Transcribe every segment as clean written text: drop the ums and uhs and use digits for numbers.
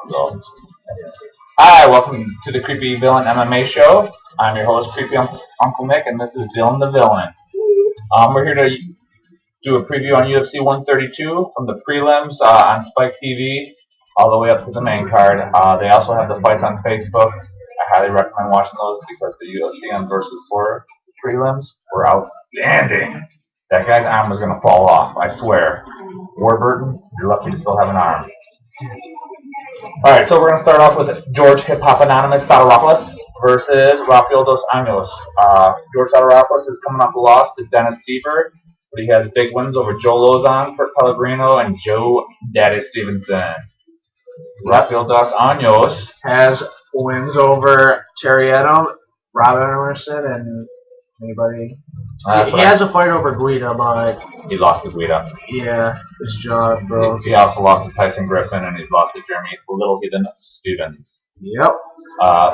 So, hi, welcome to the Creepy Villain MMA show. I'm your host, Creepy Uncle Nick, and this is Dylan the Villain. We're here to do a preview on UFC 132 from the prelims on Spike TV all the way up to the main card. They also have the fights on Facebook. I highly recommend watching those because the UFC on versus 4 prelims were outstanding. That guy's arm was going to fall off, I swear. Warburton, you're lucky to still have an arm. Alright, so we're going to start off with George Hip Hop Anonymous Sadoropoulos versus Rafael Dos Anjos. George Sadoropoulos is coming off a loss to Dennis Siever, but he has big wins over Joe Lozon, Kurt Pellegrino, and Joe Daddy Stevenson. Rafael Dos Anjos has wins over Terry Edom, Rob Emerson, and anybody. He has a fight over Guida, but he lost to Guida. Yeah, his jaw broke. He also lost to Tyson Griffin, and he's lost to Jeremy Little Stevens. Yep.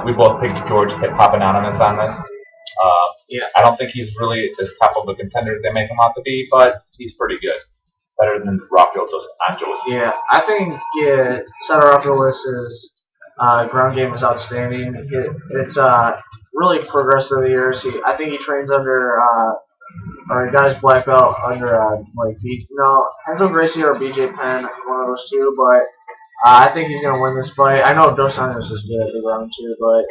We both picked George Hip Hop Anonymous on this. Yeah. I don't think he's really as top of a contender as they make him out to be, but he's pretty good. Better than Rafael Dos Anjos. Yeah, I think Sadoropoulos' ground game is outstanding. It's really progressed over the years. I think he trains under, or he got his black belt under, Renzo Gracie or BJ Penn, one of those two, but I think he's going to win this fight. I know Dos Anjos is good at the ground too, but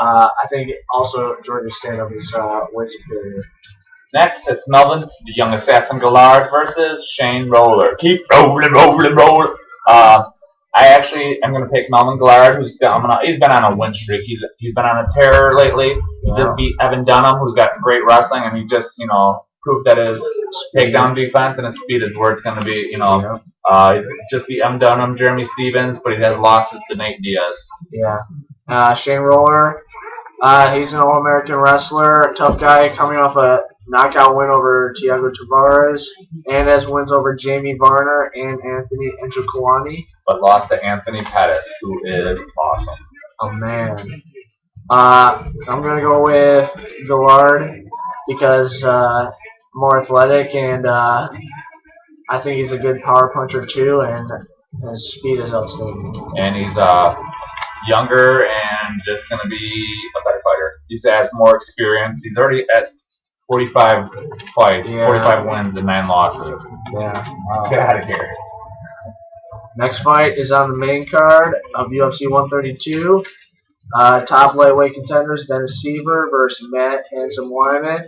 I think also George's stand-up is way superior. Next, it's Melvin, the young assassin Gallard versus Shane Roller. Keep rolling. I actually am going to pick Melvin Gallard, he's been on a win streak. He's been on a tear lately. He just beat Evan Dunham, who's got great wrestling, and he just, proved that his takedown defense and his speed is where it's going to be, He just beat Evan Dunham, Jeremy Stevens, but he has losses to Nate Diaz. Yeah. Shane Roller, he's an All-American wrestler, tough guy, coming off a knockout win over Thiago Tavares, and has wins over Jamie Varner and Anthony Njokuani. But lost to Anthony Pettis, who is awesome. Oh, man. I'm going to go with Gallard because more athletic, and I think he's a good power puncher too, and his speed is outstanding. And he's younger and just going to be a better fighter. He has more experience. He's already at 45 fights, 45 wins and 9 losses. Yeah. Get out of here. Next fight is on the main card of UFC 132. Top lightweight contenders, Dennis Siever versus Matt Handsome Wyman.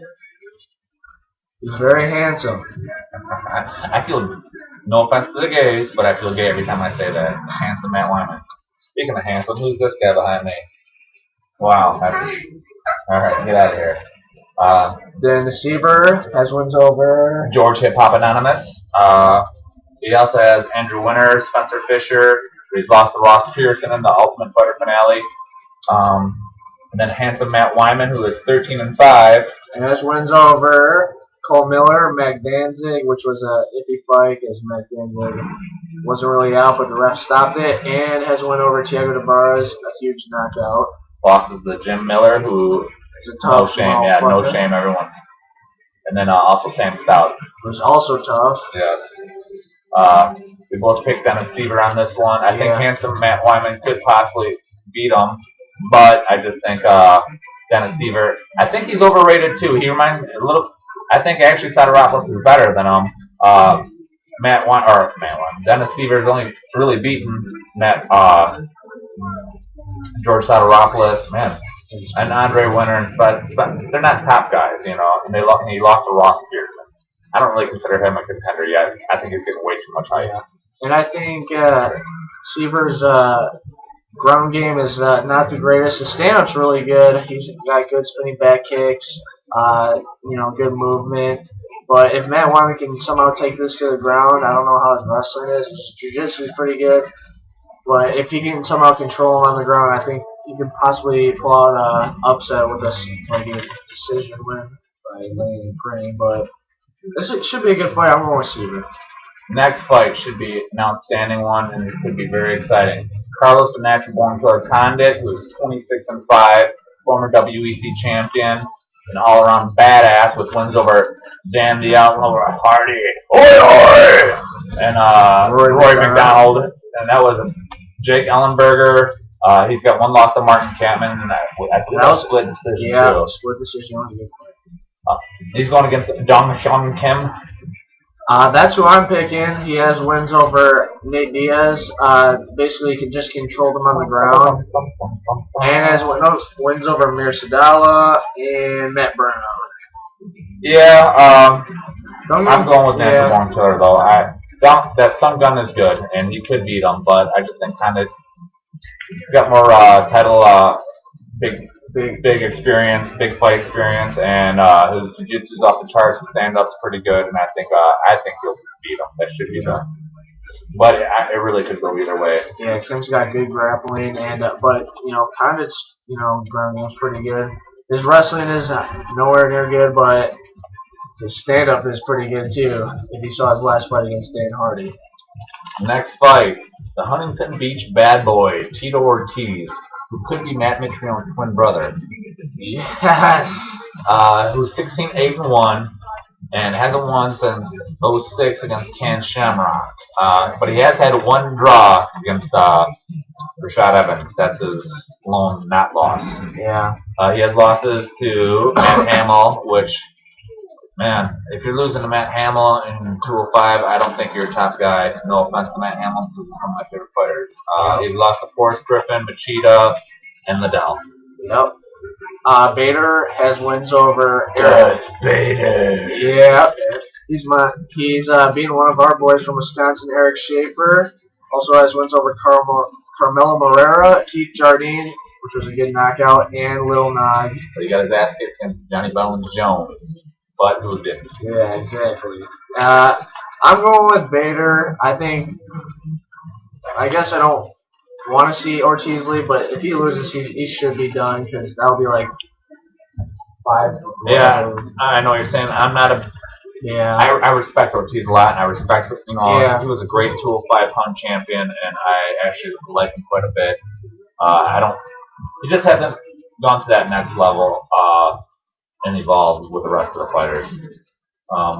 He's very handsome. I feel, no offense to the gays, but I feel gay every time I say that. Handsome Matt Wyman. Speaking of handsome, who's this guy behind me? Wow. Alright, get out of here. Then the Siever has wins over George Hip Hop Anonymous. He also has Andrew Winter, Spencer Fisher. He's lost to Ross Pearson in the Ultimate Fighter finale. And then handsome Matt Wyman, who is 13-5. And has wins over Cole Miller, Mac Danzig, which was a iffy fight because Mac Danzig wasn't really out, but the ref stopped it. And has won over Thiago Tavares, a huge knockout. Losses to Jim Miller, who is a tough no shame, everyone. And then also Sam Stout. Who's also tough. Yes. We both picked Dennis Siever on this one. I think handsome Matt Wyman could possibly beat him, but I just think Dennis Siever. I think he's overrated too. He reminds me a little. I think actually Sadoropoulos is better than him. Dennis Siever has only really beaten George Sadoropoulos, man, and Andre Winter and Spence. They're not top guys, and he lost to Ross Pearson. I don't really consider him a contender yet. I think he's getting way too much hype. And I think Siever's ground game is not the greatest. His stand-up's really good. He's got good spinning back kicks, good movement. But if Matt Wyman can somehow take this to the ground, I don't know how his wrestling is. His jiu-jitsu is pretty good. But if he can somehow control him on the ground, I think he could possibly pull out an upset with a decision win by laying and praying. But this should be a good fight. I'm going with Siever. Next fight should be an outstanding one, and it could be very exciting. Carlos the Natural Born Killer Condit, who is 26-5, former WEC champion, an all-around badass with wins over Dan the Outlaw Hardy, and Roy McDonald, and that was Jake Ellenberger. He's got one loss to Martin Chapman, and I believe that was split decision too. Split decision. He's going against Jong Kim. That's who I'm picking. He has wins over Nate Diaz. Basically, he can just control them on the ground. And has wins over Mir Sadala and Matt Brown. Yeah, I'm going with Nancy Montour though. That Sun Gun is good, and he could beat him, but I just think kind of got more title, big experience, big fight experience, and his jiu-jitsu's off the charts. His stand-up's pretty good, and I think he'll beat him. That should be done. But it really could go either way. Yeah, Kim's got good grappling, and but Condit's ground game's pretty good. His wrestling is nowhere near good, but his stand-up is pretty good too. If you saw his last fight against Dan Hardy. Next fight, the Huntington Beach bad boy Tito Ortiz, who could be Matt Mitrione's twin brother. Yes. Who's 16-8-1 and hasn't won since 06 against Ken Shamrock. But he has had one draw against Rashad Evans. That's his lone not loss. Yeah. He has losses to Matt Hamill, which, man, if you're losing to Matt Hamill in 205, I don't think you're a top guy. No offense to Matt Hamill, who's one of my favorite fighters. He's lost to Forrest Griffin, Machida, and Liddell. Yep. Bader has wins over Eric Bader. Yeah. He's being one of our boys from Wisconsin, Eric Schaefer. Also has wins over Carmelo Morera, Keith Jardine, which was a good knockout, and Lil Nog. So he got his ass kicked against Johnny Bones Jones. But who didn't? Yeah, exactly. I'm going with Bader. I guess I don't want to see Ortiz leave, but if he loses, he should be done, because that'll be like 5. Yeah, I know what you're saying. I'm not a. Yeah. I respect Ortiz a lot, and I respect he was a great 205 pound champion, and I actually like him quite a bit. He just hasn't gone to that next level and evolved with the rest of the fighters.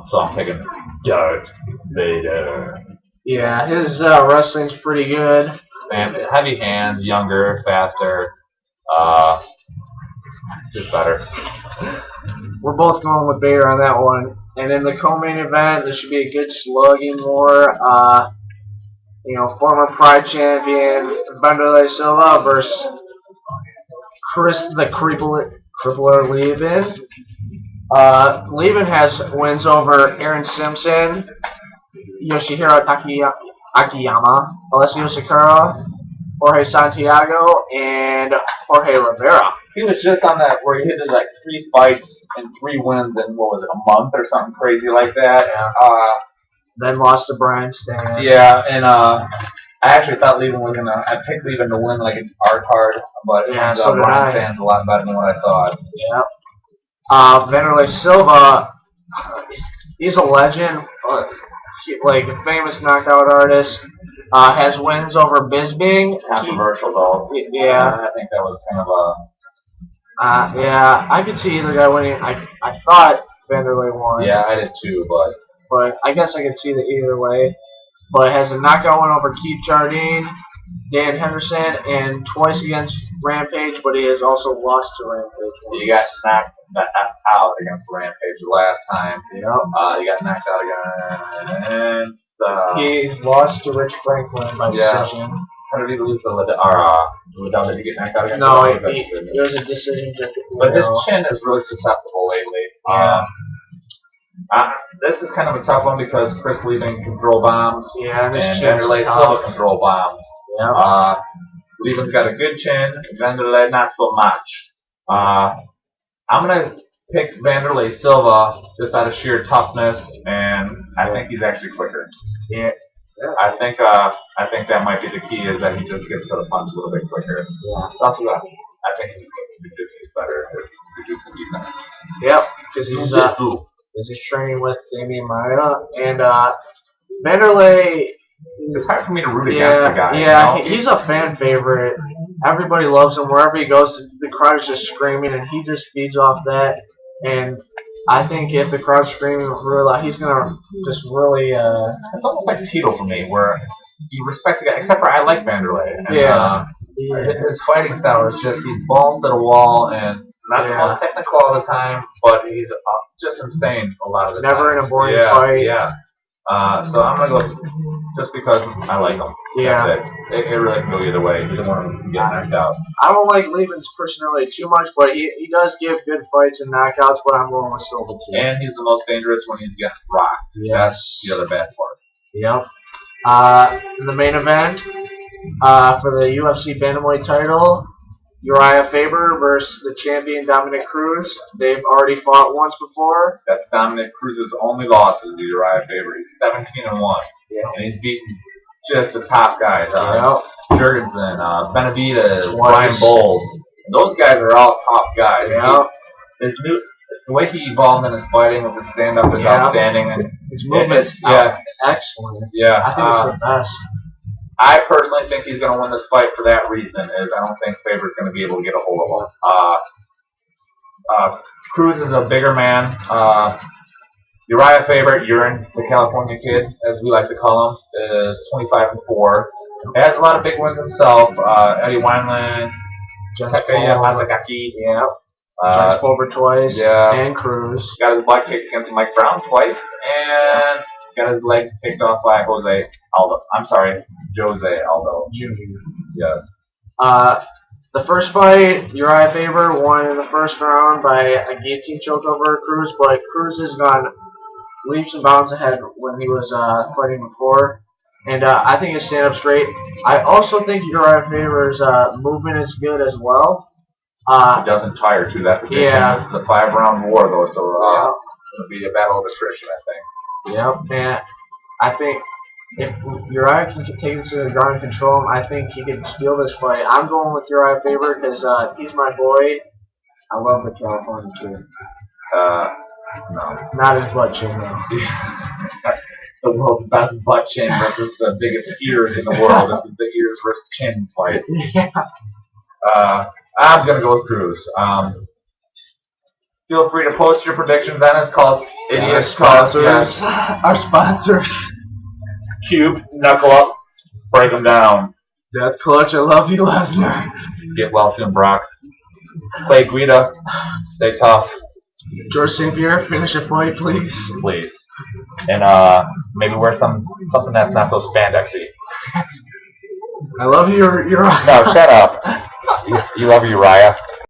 So I'm picking Darth Vader. Yeah, his wrestling's pretty good. And heavy hands, younger, faster, just better. We're both going with Bader on that one. And in the co-main event, there should be a good slugging war. Former Pride champion Vanderlei Silva versus Chris the Crippler Levin. Levin has wins over Aaron Simpson, Yoshihiro Akiyama, Alessio Sakura, Jorge Santiago, and Jorge Rivera. He was just on that where he hit like 3 fights and 3 wins in, what was it, a month or something crazy like that. Yeah. Then lost to Brian Stan. Yeah, and I actually thought Levin was gonna. I picked Levin to win like an R card, but Brian Stan's a lot better than what I thought. Yeah. Vanderlei Silva, he's a legend, like a famous knockout artist. Has wins over Bisping. Controversial though. Yeah. I think that was kind of a. Yeah, I could see either guy winning. I thought Vanderlei won. Yeah, I did too, but I guess I could see that either way. But has a knockout win over Keith Jardine, Dan Henderson, and twice against Rampage, but he has also lost to Rampage. He got knocked out against Rampage the last time. Yep. He got knocked out against. He lost to Rich Franklin by decision. How did he lose to Liddell? Did he get knocked out against? No, it was a decision. But his chin is really susceptible lately. Yeah. This is kind of a tough one because Chris Levin can throw bombs. Yeah, and Vanderlei Silva can throw bombs. Yeah. Levin's got a good chin. Vanderlei not so much. I'm gonna pick Vanderlei Silva just out of sheer toughness, and I think he's actually quicker. Yeah. I think that might be the key, is that he just gets to the punch a little bit quicker. Yeah. That's what I think he's better. His defense. Yep, because he's training with Damian Maia, and Vanderlei. It's hard for me to root against the guy. Yeah, he's a fan favorite. Everybody loves him. Wherever he goes, the crowd is just screaming, and he just feeds off that. And I think if the crowd's screaming really loud, he's gonna just really. It's almost like Tito for me, where you respect the guy, except for I like Vanderlei. And, Yeah. his fighting style is just, he's balls to the wall and not the most technical all the time, but he's just insane a lot of the time. Never in a boring fight. Yeah. So I'm going to go just because I like him. Yeah. That's it. It really can go either way. Either one of them can get knocked out. I don't like Lehman's personality too much, but he does give good fights and knockouts, but I'm going with Silva too. And he's the most dangerous when he's getting rocked. Yes. That's the other bad part. Yep. In the main event, for the UFC Bantamweight title, Uriah Faber versus the champion Dominic Cruz. They've already fought once before. That's Dominic Cruz's only loss is to Uriah Faber. He's 17-1. Yeah. And he's beaten just the top guys. Jurgensen, Benavidez, Twice. Ryan Bowles. Those guys are all top guys. Yeah. The way he evolved in his fighting with his stand-up is outstanding. And his movement's excellent. Yeah. I think it's the best. I personally think he's going to win this fight for that reason. Is I don't think Faber's going to be able to get a hold of him. Cruz is a bigger man. Uriah Faber, Urine, the California kid, as we like to call him, is 25-4. He has a lot of big wins himself. Eddie Wineland, Takeya Mazagaki. Yeah. James Fulber twice. Yeah. And Cruz. Got his butt kicked against Mike Brown twice. And got his legs kicked off by Jose Aldo. Jr. Yes. The first fight, Uriah Faber won in the first round by a guillotine choke over Cruz, but Cruz has gone leaps and bounds ahead when he was fighting before. And I think his stand-up's great. I also think Uriah Faber's movement is good as well. He doesn't tire too. That's the big thing. This is a 5-round war, though, so it's going to be a battle of attrition, I think. Yep, and I think if Uriah can take it to the ground and control him, I think he can steal this fight. I'm going with Uriah Faber because he's my boy. I love the California kid. No. Not his butt chin, though. The world's best butt chin versus the biggest ears in the world. This is the ears versus chin fight. Yeah. I'm going to go with Cruz. Feel free to post your predictions on us. Call us idiots. Sponsors. Our sponsors. Cube, knuckle up, break them down. Death Clutch, I love you, Lesnar. Get well soon, Brock. Clay Guida, stay tough. George St. Pierre, finish a fight, please. Please. And maybe wear something that's not so spandexy. I love you, Uriah. No, shut up. You love Uriah.